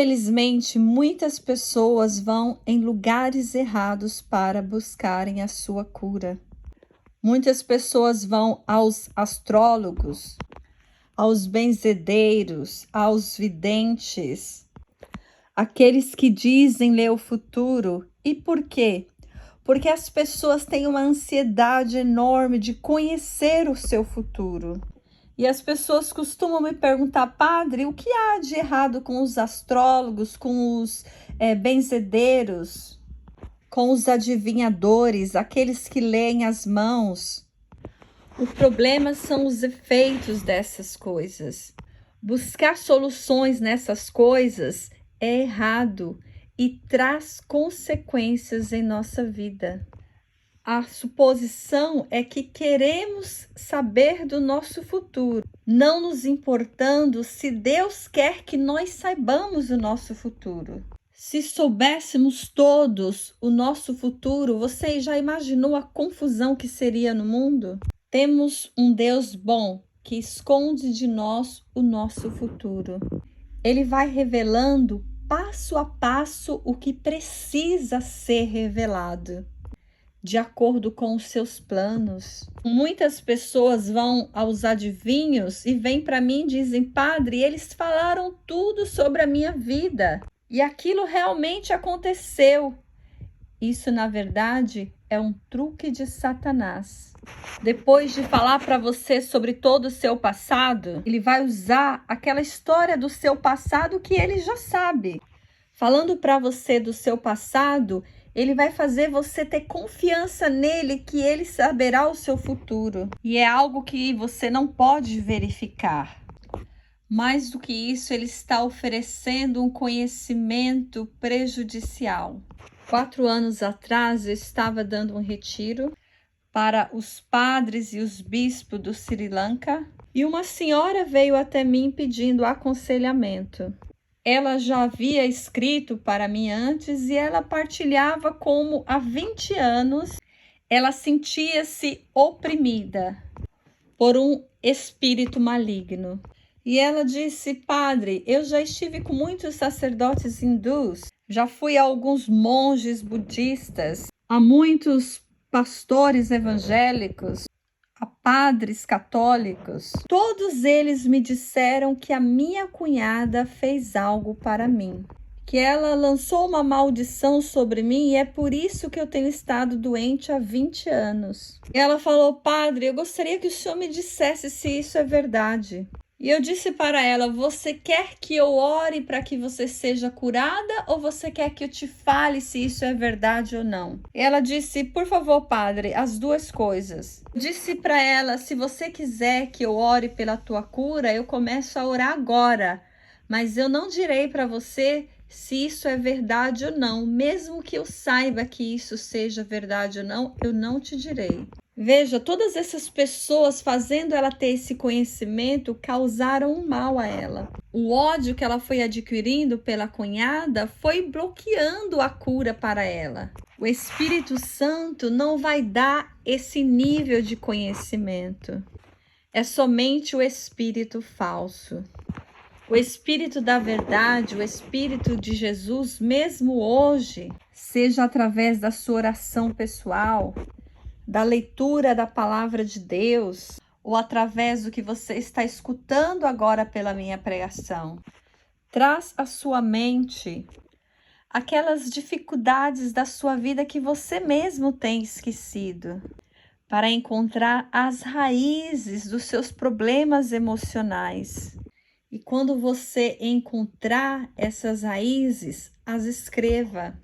Infelizmente, muitas pessoas vão em lugares errados para buscarem a sua cura. Muitas pessoas vão aos astrólogos, aos benzedeiros, aos videntes, aqueles que dizem ler o futuro. E por quê? Porque as pessoas têm uma ansiedade enorme de conhecer o seu futuro. E as pessoas costumam me perguntar: padre, o que há de errado com os astrólogos, com os benzedeiros, com os adivinhadores, aqueles que leem as mãos? O problema são os efeitos dessas coisas. Buscar soluções nessas coisas é errado e traz consequências em nossa vida. A suposição é que queremos saber do nosso futuro, não nos importando se Deus quer que nós saibamos o nosso futuro. Se soubéssemos todos o nosso futuro, você já imaginou a confusão que seria no mundo? Temos um Deus bom que esconde de nós o nosso futuro. Ele vai revelando passo a passo o que precisa ser revelado, de acordo com os seus planos. Muitas pessoas vão aos adivinhos e vêm para mim e dizem: padre, eles falaram tudo sobre a minha vida e aquilo realmente aconteceu. Isso, na verdade, é um truque de Satanás. Depois de falar para você sobre todo o seu passado, ele vai usar aquela história do seu passado que ele já sabe. Falando para você do seu passado, ele vai fazer você ter confiança nele, que ele saberá o seu futuro. E é algo que você não pode verificar. Mais do que isso, ele está oferecendo um conhecimento prejudicial. 4 anos atrás, eu estava dando um retiro para os padres e os bispos do Sri Lanka e uma senhora veio até mim pedindo aconselhamento. Ela já havia escrito para mim antes e ela partilhava como há 20 anos ela sentia-se oprimida por um espírito maligno. E ela disse: padre, eu já estive com muitos sacerdotes hindus, já fui a alguns monges budistas, a muitos pastores evangélicos, a padres católicos. Todos eles me disseram que a minha cunhada fez algo para mim, que ela lançou uma maldição sobre mim e é por isso que eu tenho estado doente há 20 anos. E ela falou: padre, eu gostaria que o senhor me dissesse se isso é verdade. E eu disse para ela: você quer que eu ore para que você seja curada ou você quer que eu te fale se isso é verdade ou não? E ela disse: por favor, padre, as duas coisas. Eu disse para ela: se você quiser que eu ore pela tua cura, eu começo a orar agora, mas eu não direi para você se isso é verdade ou não. Mesmo que eu saiba que isso seja verdade ou não, eu não te direi. Veja, todas essas pessoas fazendo ela ter esse conhecimento causaram um mal a ela. O ódio que ela foi adquirindo pela cunhada foi bloqueando a cura para ela. O Espírito Santo não vai dar esse nível de conhecimento. É somente o espírito falso. O Espírito da verdade, o Espírito de Jesus, mesmo hoje, seja através da sua oração pessoal, da leitura da palavra de Deus, ou através do que você está escutando agora pela minha pregação, traz à sua mente aquelas dificuldades da sua vida que você mesmo tem esquecido, para encontrar as raízes dos seus problemas emocionais. E quando você encontrar essas raízes, as escreva.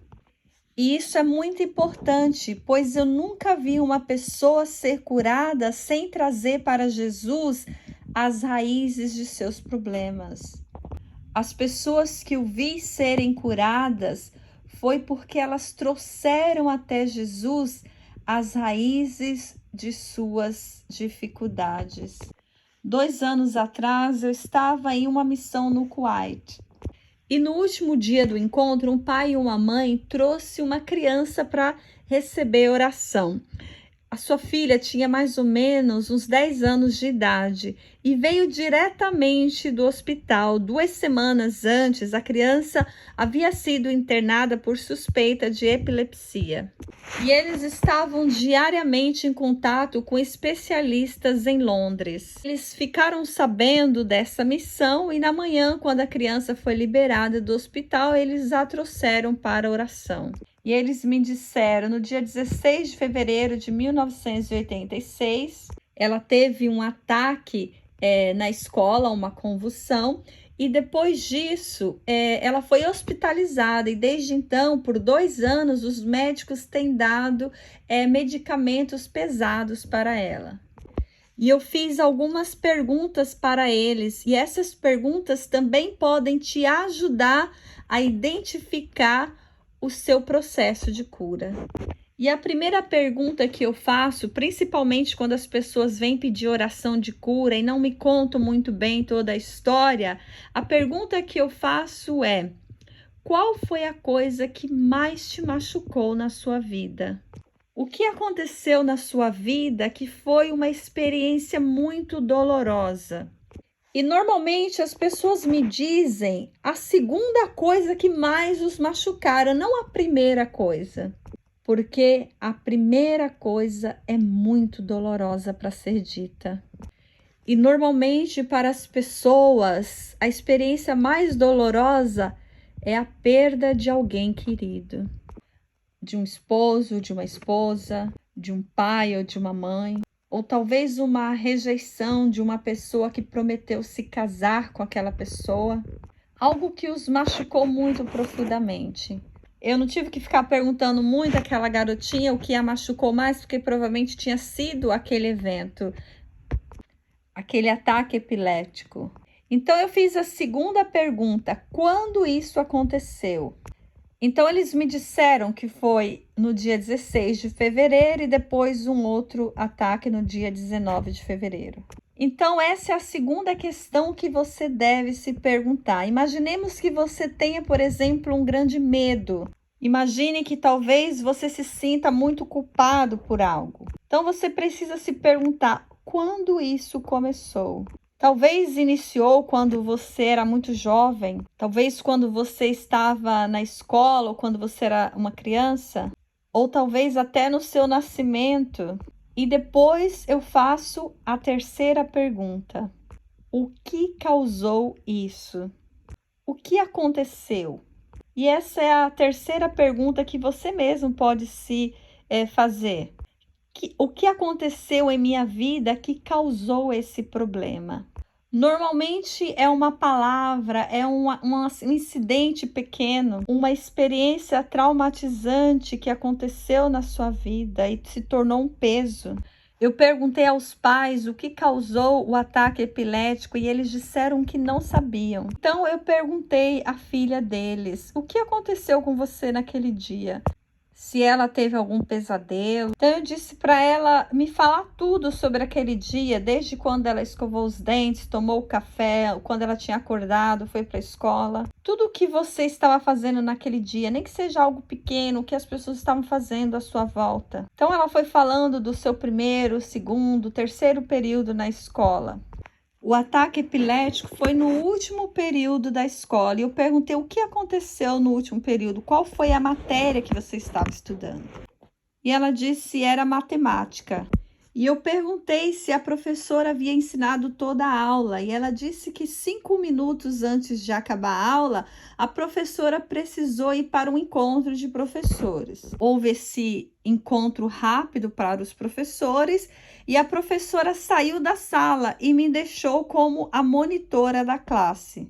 E isso é muito importante, pois eu nunca vi uma pessoa ser curada sem trazer para Jesus as raízes de seus problemas. As pessoas que eu vi serem curadas foi porque elas trouxeram até Jesus as raízes de suas dificuldades. 2 anos atrás, eu estava em uma missão no Kuwait. E no último dia do encontro, um pai e uma mãe trouxe uma criança para receber oração. A sua filha tinha mais ou menos uns 10 anos de idade e veio diretamente do hospital. 2 semanas antes, a criança havia sido internada por suspeita de epilepsia. E eles estavam diariamente em contato com especialistas em Londres. Eles ficaram sabendo dessa missão e na manhã, quando a criança foi liberada do hospital, eles a trouxeram para a oração. E eles me disseram, no dia 16 de fevereiro de 1986, ela teve um ataque na escola, uma convulsão, e depois disso, ela foi hospitalizada. E desde então, por 2 anos, os médicos têm dado medicamentos pesados para ela. E eu fiz algumas perguntas para eles, e essas perguntas também podem te ajudar a identificar o seu processo de cura. E a primeira pergunta que eu faço, principalmente quando as pessoas vêm pedir oração de cura e não me contam muito bem toda a história, a pergunta que eu faço é: qual foi a coisa que mais te machucou na sua vida? O que aconteceu na sua vida que foi uma experiência muito dolorosa? E normalmente as pessoas me dizem a segunda coisa que mais os machucaram, não a primeira coisa. Porque a primeira coisa é muito dolorosa para ser dita. E normalmente para as pessoas, a experiência mais dolorosa é a perda de alguém querido. De um esposo, de uma esposa, de um pai ou de uma mãe. Ou talvez uma rejeição de uma pessoa que prometeu se casar com aquela pessoa. Algo que os machucou muito profundamente. Eu não tive que ficar perguntando muito àquela garotinha o que a machucou mais, porque provavelmente tinha sido aquele evento, aquele ataque epilético. Então eu fiz a segunda pergunta: quando isso aconteceu? Então eles me disseram que foi no dia 16 de fevereiro e depois um outro ataque no dia 19 de fevereiro. Então essa é a segunda questão que você deve se perguntar. Imaginemos que você tenha, por exemplo, um grande medo. Imagine que talvez você se sinta muito culpado por algo. Então você precisa se perguntar: quando isso começou? Talvez iniciou quando você era muito jovem, talvez quando você estava na escola ou quando você era uma criança, ou talvez até no seu nascimento. E depois eu faço a terceira pergunta: o que causou isso? O que aconteceu? E essa é a terceira pergunta que você mesmo pode se fazer. O que aconteceu em minha vida que causou esse problema? Normalmente é uma palavra, é um incidente pequeno, uma experiência traumatizante que aconteceu na sua vida e se tornou um peso. Eu perguntei aos pais o que causou o ataque epilético e eles disseram que não sabiam. Então eu perguntei à filha deles: o que aconteceu com você naquele dia? Se ela teve algum pesadelo. Então eu disse para ela me falar tudo sobre aquele dia, desde quando ela escovou os dentes, tomou o café, quando ela tinha acordado, foi para a escola. Tudo o que você estava fazendo naquele dia, nem que seja algo pequeno, o que as pessoas estavam fazendo à sua volta. Então ela foi falando do seu primeiro, segundo, terceiro período na escola. O ataque epilético foi no último período da escola e eu perguntei o que aconteceu no último período, qual foi a matéria que você estava estudando. E ela disse era matemática. E eu perguntei se a professora havia ensinado toda a aula e ela disse que 5 minutos antes de acabar a aula, a professora precisou ir para um encontro de professores. Houve esse encontro rápido para os professores e a professora saiu da sala e me deixou como a monitora da classe.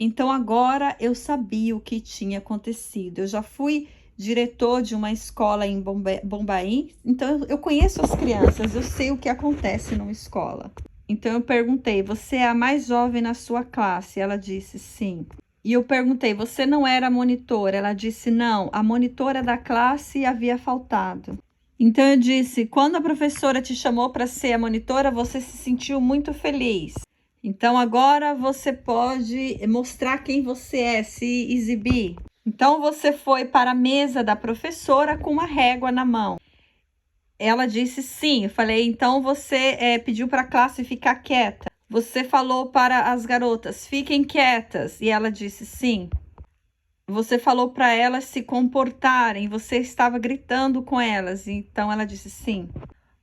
Então agora eu sabia o que tinha acontecido. Eu já fui diretor de uma escola em Bombaim, então eu conheço as crianças, eu sei o que acontece numa escola. Então eu perguntei: você é a mais jovem na sua classe? Ela disse sim. E eu perguntei: você não era monitora? Ela disse não, a monitora da classe havia faltado. Então eu disse: quando a professora te chamou para ser a monitora, você se sentiu muito feliz. Então agora você pode mostrar quem você é, se exibir. Então você foi para a mesa da professora com uma régua na mão. Ela disse sim. Eu falei, então você pediu para a classe ficar quieta. Você falou para as garotas, fiquem quietas. E ela disse sim. Você falou para elas se comportarem, você estava gritando com elas. Então ela disse sim.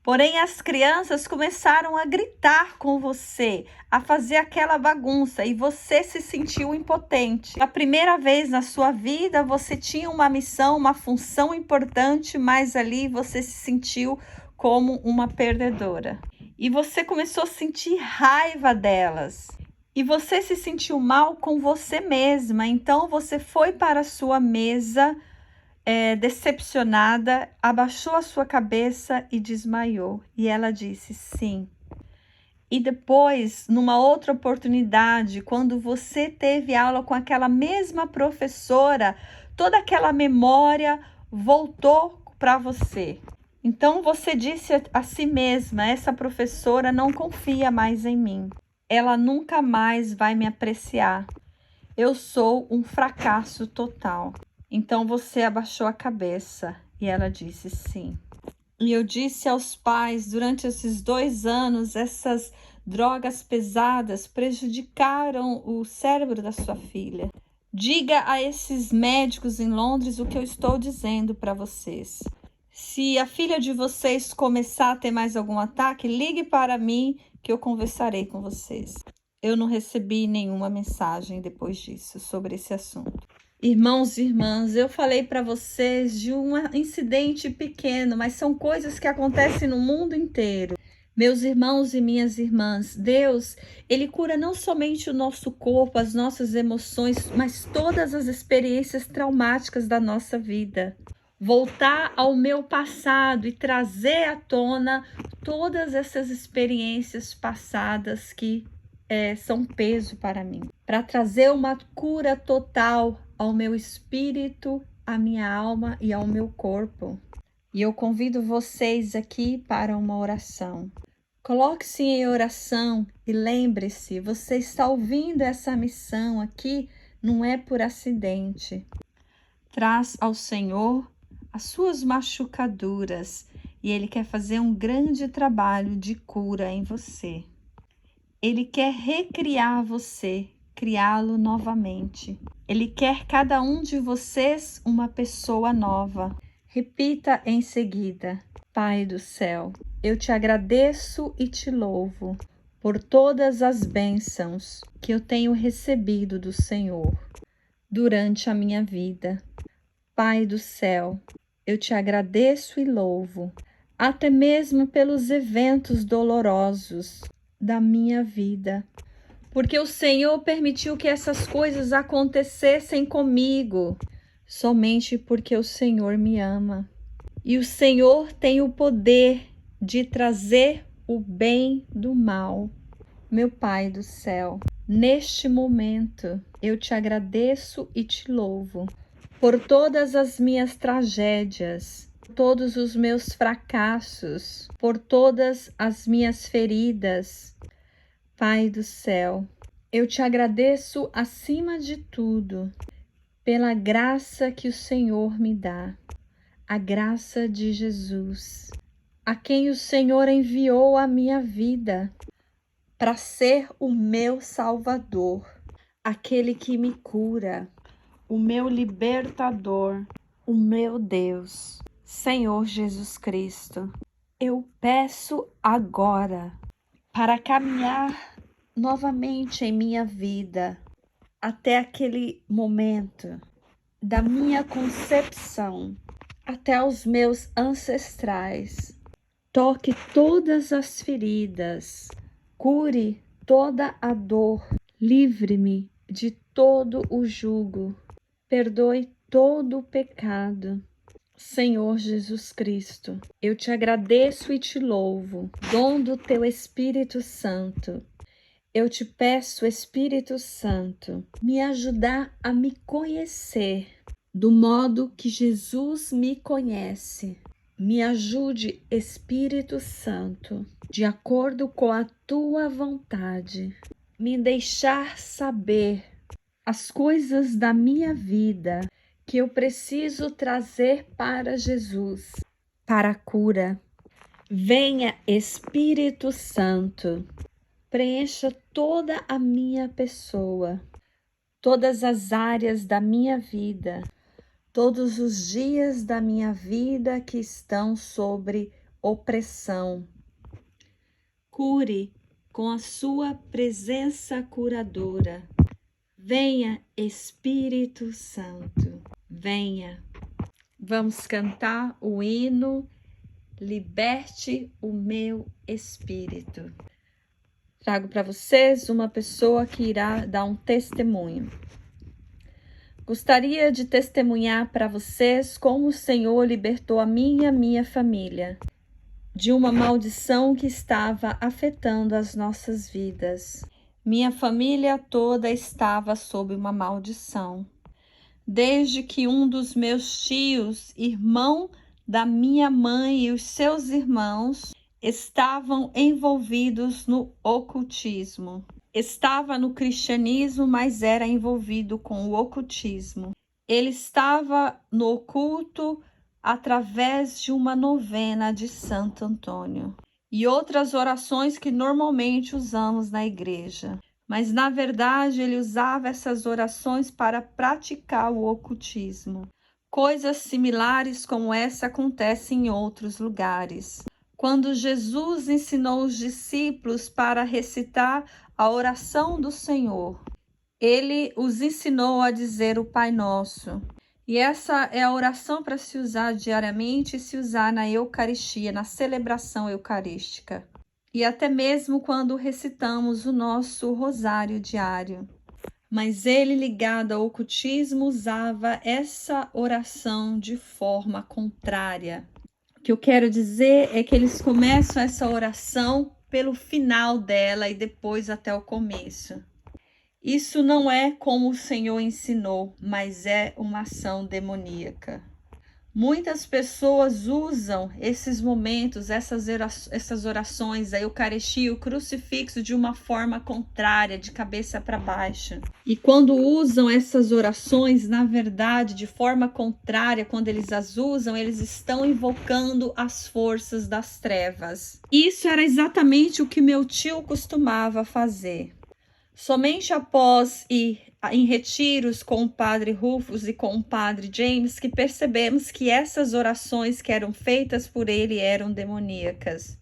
Porém, as crianças começaram a gritar com você, a fazer aquela bagunça e você se sentiu impotente. Pela primeira vez na sua vida, você tinha uma missão, uma função importante, mas ali você se sentiu como uma perdedora. E você começou a sentir raiva delas. E você se sentiu mal com você mesma. Então você foi para a sua mesa decepcionada, abaixou a sua cabeça e desmaiou. E ela disse sim. E depois, numa outra oportunidade, quando você teve aula com aquela mesma professora, toda aquela memória voltou para você. Então você disse a si mesma: essa professora não confia mais em mim. Ela nunca mais vai me apreciar. Eu sou um fracasso total. Então você abaixou a cabeça e ela disse sim. E eu disse aos pais, durante esses 2 anos, essas drogas pesadas prejudicaram o cérebro da sua filha. Diga a esses médicos em Londres o que eu estou dizendo para vocês. Se a filha de vocês começar a ter mais algum ataque, ligue para mim que eu conversarei com vocês. Eu não recebi nenhuma mensagem depois disso sobre esse assunto. Irmãos e irmãs, eu falei para vocês de um incidente pequeno, mas são coisas que acontecem no mundo inteiro. Meus irmãos e minhas irmãs, Deus, Ele cura não somente o nosso corpo, as nossas emoções, mas todas as experiências traumáticas da nossa vida. Voltar ao meu passado e trazer à tona todas essas experiências passadas que são peso para mim, para trazer uma cura total ao meu espírito, à minha alma e ao meu corpo. E eu convido vocês aqui para uma oração. Coloque-se em oração e lembre-se, você está ouvindo essa missão aqui, não é por acidente. Traz ao Senhor as suas machucaduras e Ele quer fazer um grande trabalho de cura em você. Ele quer recriar você, criá-lo novamente. Ele quer cada um de vocês uma pessoa nova. Repita em seguida: Pai do céu, eu te agradeço e te louvo por todas as bênçãos que eu tenho recebido do Senhor durante a minha vida. Pai do céu, eu te agradeço e louvo, até mesmo pelos eventos dolorosos da minha vida, porque o Senhor permitiu que essas coisas acontecessem comigo, somente porque o Senhor me ama. E o Senhor tem o poder de trazer o bem do mal. Meu Pai do céu, neste momento eu te agradeço e te louvo por todas as minhas tragédias, todos os meus fracassos, por todas as minhas feridas. Pai do céu, eu te agradeço acima de tudo pela graça que o Senhor me dá, a graça de Jesus, a quem o Senhor enviou a minha vida para ser o meu Salvador, aquele que me cura, o meu libertador, o meu Deus, Senhor Jesus Cristo. Eu peço agora para caminhar novamente em minha vida até aquele momento da minha concepção até os meus ancestrais. Toque todas as feridas, cure toda a dor, livre-me de todo o jugo, perdoe todo o pecado. Senhor Jesus Cristo, eu te agradeço e te louvo, dom do teu Espírito Santo. Eu te peço, Espírito Santo, me ajudar a me conhecer do modo que Jesus me conhece. Me ajude, Espírito Santo, de acordo com a tua vontade, me deixar saber as coisas da minha vida que eu preciso trazer para Jesus, para a cura. Venha, Espírito Santo, preencha toda a minha pessoa, todas as áreas da minha vida, todos os dias da minha vida que estão sobre opressão. Cure com a sua presença curadora. Venha, Espírito Santo, venha. Vamos cantar o hino Liberte o meu espírito. Trago para vocês uma pessoa que irá dar um testemunho. Gostaria de testemunhar para vocês como o Senhor libertou a mim e a minha família de uma maldição que estava afetando as nossas vidas. Minha família toda estava sob uma maldição. Desde que um dos meus tios, irmão da minha mãe e os seus irmãos, estavam envolvidos no ocultismo. Estava no cristianismo, mas era envolvido com o ocultismo. Ele estava no oculto através de uma novena de Santo Antônio e outras orações que normalmente usamos na igreja. Mas, na verdade, ele usava essas orações para praticar o ocultismo. Coisas similares como essa acontecem em outros lugares. Quando Jesus ensinou os discípulos para recitar a oração do Senhor, ele os ensinou a dizer o Pai Nosso. E essa é a oração para se usar diariamente e se usar na Eucaristia, na celebração eucarística. E até mesmo quando recitamos o nosso rosário diário. Mas ele, ligado ao ocultismo, usava essa oração de forma contrária. O que eu quero dizer é que eles começam essa oração pelo final dela e depois até o começo. Isso não é como o Senhor ensinou, mas é uma ação demoníaca. Muitas pessoas usam esses momentos, essas orações, a Eucaristia, o crucifixo de uma forma contrária, de cabeça para baixo. E quando usam essas orações, na verdade, de forma contrária, quando eles as usam, eles estão invocando as forças das trevas. Isso era exatamente o que meu tio costumava fazer. Somente após ir em retiros com o padre Rufus e com o padre James que percebemos que essas orações que eram feitas por ele eram demoníacas.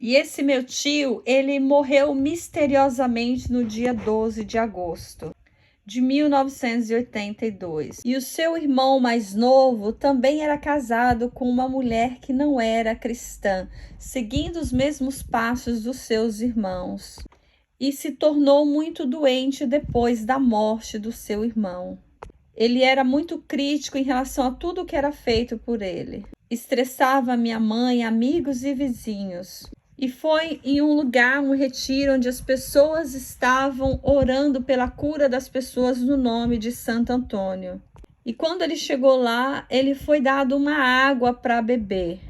E esse meu tio, ele morreu misteriosamente no dia 12 de agosto de 1982. E o seu irmão mais novo também era casado com uma mulher que não era cristã, seguindo os mesmos passos dos seus irmãos. E se tornou muito doente depois da morte do seu irmão. Ele era muito crítico em relação a tudo que era feito por ele. Estressava minha mãe, amigos e vizinhos. E foi em um lugar, um retiro, onde as pessoas estavam orando pela cura das pessoas no nome de Santo Antônio. E quando ele chegou lá, ele foi dado uma água para beber.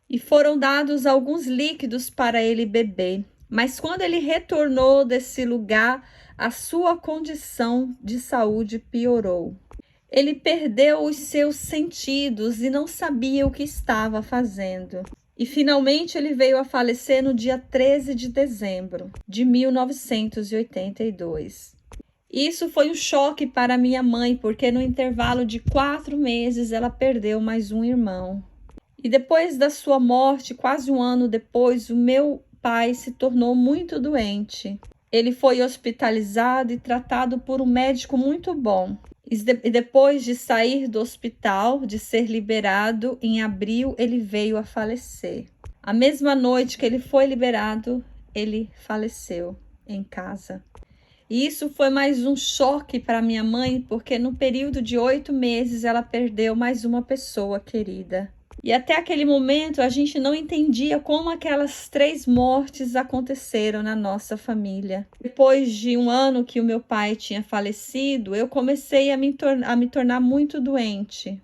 E foram dados alguns líquidos para ele beber. Mas quando ele retornou desse lugar, a sua condição de saúde piorou. Ele perdeu os seus sentidos e não sabia o que estava fazendo. E finalmente ele veio a falecer no dia 13 de dezembro de 1982. Isso foi um choque para minha mãe, porque no intervalo de 4 meses ela perdeu mais um irmão. E depois da sua morte, quase um ano depois, o meu pai se tornou muito doente. Ele foi hospitalizado e tratado por um médico muito bom. E depois de sair do hospital, de ser liberado, em abril ele veio a falecer. A mesma noite que ele foi liberado, ele faleceu em casa. E isso foi mais um choque para minha mãe, porque no período de 8 meses ela perdeu mais uma pessoa querida. E até aquele momento a gente não entendia como aquelas 3 mortes aconteceram na nossa família. Depois de um ano que o meu pai tinha falecido, eu comecei a me tornar muito doente.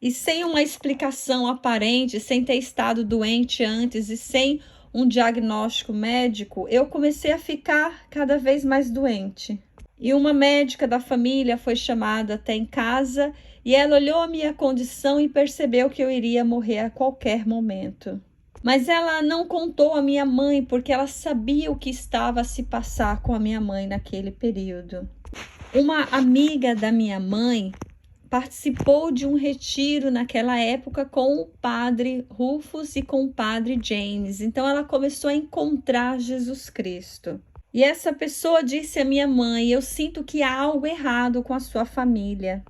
E sem uma explicação aparente, sem ter estado doente antes e sem um diagnóstico médico, eu comecei a ficar cada vez mais doente. E uma médica da família foi chamada até em casa e ela olhou a minha condição e percebeu que eu iria morrer a qualquer momento. Mas ela não contou à minha mãe, porque ela sabia o que estava a se passar com a minha mãe naquele período. Uma amiga da minha mãe participou de um retiro naquela época com o padre Rufus e com o padre James. Então ela começou a encontrar Jesus Cristo. E essa pessoa disse à minha mãe: eu sinto que há algo errado com a sua família.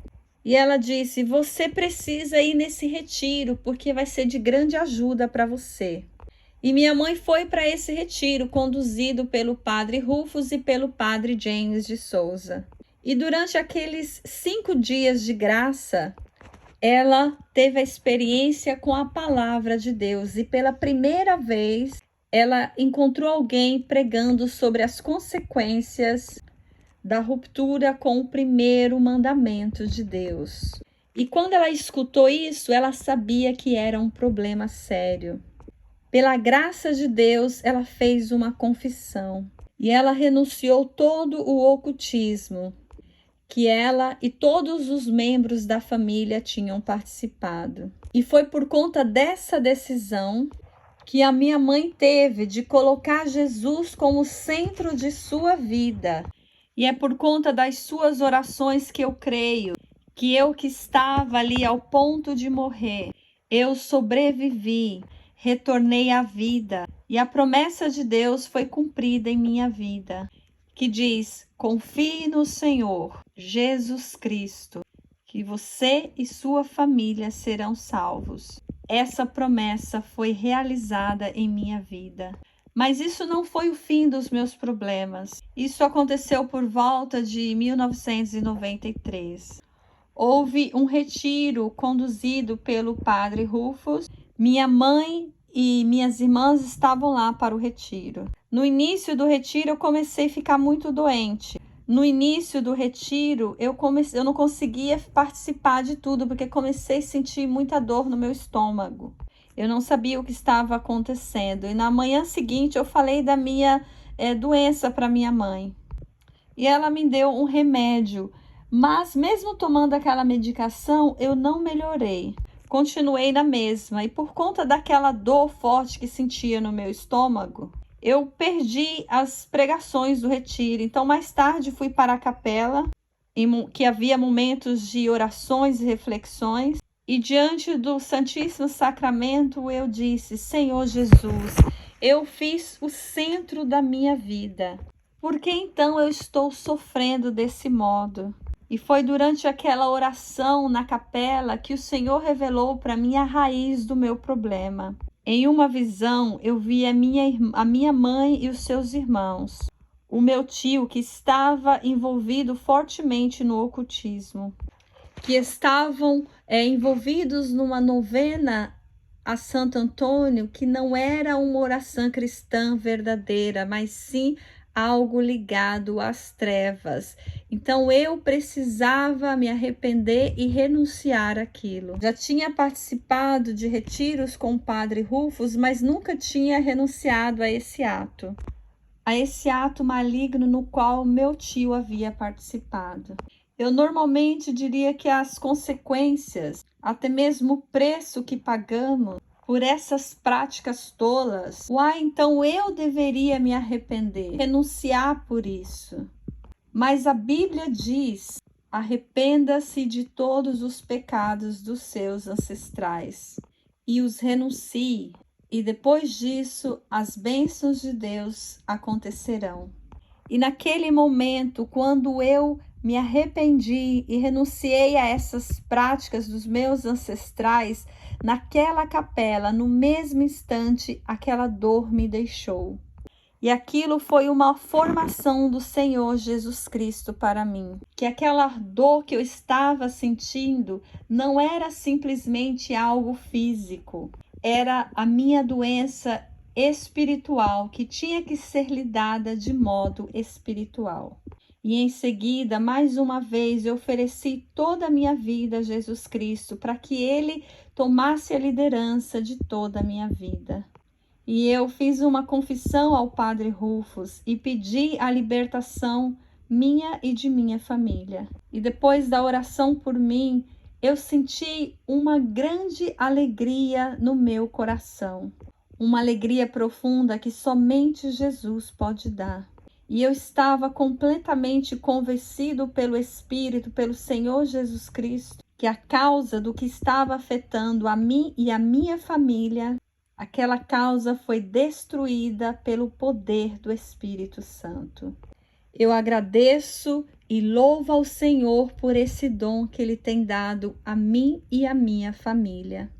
E ela disse: você precisa ir nesse retiro, porque vai ser de grande ajuda para você. E minha mãe foi para esse retiro, conduzido pelo padre Rufus e pelo padre James de Souza. E durante aqueles 5 dias de graça, ela teve a experiência com a palavra de Deus. E pela primeira vez, ela encontrou alguém pregando sobre as consequências da ruptura com o primeiro mandamento de Deus. E quando ela escutou isso, ela sabia que era um problema sério. Pela graça de Deus, ela fez uma confissão. E ela renunciou todo o ocultismo que ela e todos os membros da família tinham participado. E foi por conta dessa decisão que a minha mãe teve de colocar Jesus como centro de sua vida. E é por conta das suas orações que eu creio que eu que estava ali ao ponto de morrer, eu sobrevivi, retornei à vida e a promessa de Deus foi cumprida em minha vida, que diz: confie no Senhor Jesus Cristo, que você e sua família serão salvos. Essa promessa foi realizada em minha vida. Mas isso não foi o fim dos meus problemas. Isso aconteceu por volta de 1993. Houve um retiro conduzido pelo padre Rufus. Minha mãe e minhas irmãs estavam lá para o retiro. No início do retiro, eu comecei a ficar muito doente. No início do retiro, eu não conseguia participar de tudo, porque comecei a sentir muita dor no meu estômago. Eu não sabia o que estava acontecendo. E na manhã seguinte, eu falei da minha doença para minha mãe. E ela me deu um remédio. Mas mesmo tomando aquela medicação, eu não melhorei. Continuei na mesma. E por conta daquela dor forte que sentia no meu estômago, eu perdi as pregações do retiro. Então, mais tarde, fui para a capela, que havia momentos de orações e reflexões. E diante do Santíssimo Sacramento, eu disse: Senhor Jesus, eu fiz o centro da minha vida. Por que então eu estou sofrendo desse modo? E foi durante aquela oração na capela que o Senhor revelou para mim a raiz do meu problema. Em uma visão, eu vi a minha mãe e os seus irmãos, o meu tio, que estava envolvido fortemente no ocultismo, que estavam envolvidos numa novena a Santo Antônio, que não era uma oração cristã verdadeira, mas sim algo ligado às trevas. Então eu precisava me arrepender e renunciar àquilo. Já tinha participado de retiros com o padre Rufus, mas nunca tinha renunciado a esse ato maligno no qual meu tio havia participado. Eu normalmente diria que as consequências, até mesmo o preço que pagamos por essas práticas tolas, então eu deveria me arrepender, renunciar por isso. Mas a Bíblia diz: arrependa-se de todos os pecados dos seus ancestrais e os renuncie, e depois disso as bênçãos de Deus acontecerão. E naquele momento, quando eu me arrependi e renunciei a essas práticas dos meus ancestrais, naquela capela, no mesmo instante, aquela dor me deixou. E aquilo foi uma formação do Senhor Jesus Cristo para mim. Que aquela dor que eu estava sentindo não era simplesmente algo físico, era a minha doença espiritual que tinha que ser lidada de modo espiritual. E em seguida, mais uma vez, eu ofereci toda a minha vida a Jesus Cristo para que Ele tomasse a liderança de toda a minha vida. E eu fiz uma confissão ao Padre Rufus e pedi a libertação minha e de minha família. E depois da oração por mim, eu senti uma grande alegria no meu coração. uma alegria profunda que somente Jesus pode dar. E eu estava completamente convencido pelo Espírito, pelo Senhor Jesus Cristo, que a causa do que estava afetando a mim e a minha família, aquela causa foi destruída pelo poder do Espírito Santo. Eu agradeço e louvo ao Senhor por esse dom que Ele tem dado a mim e a minha família.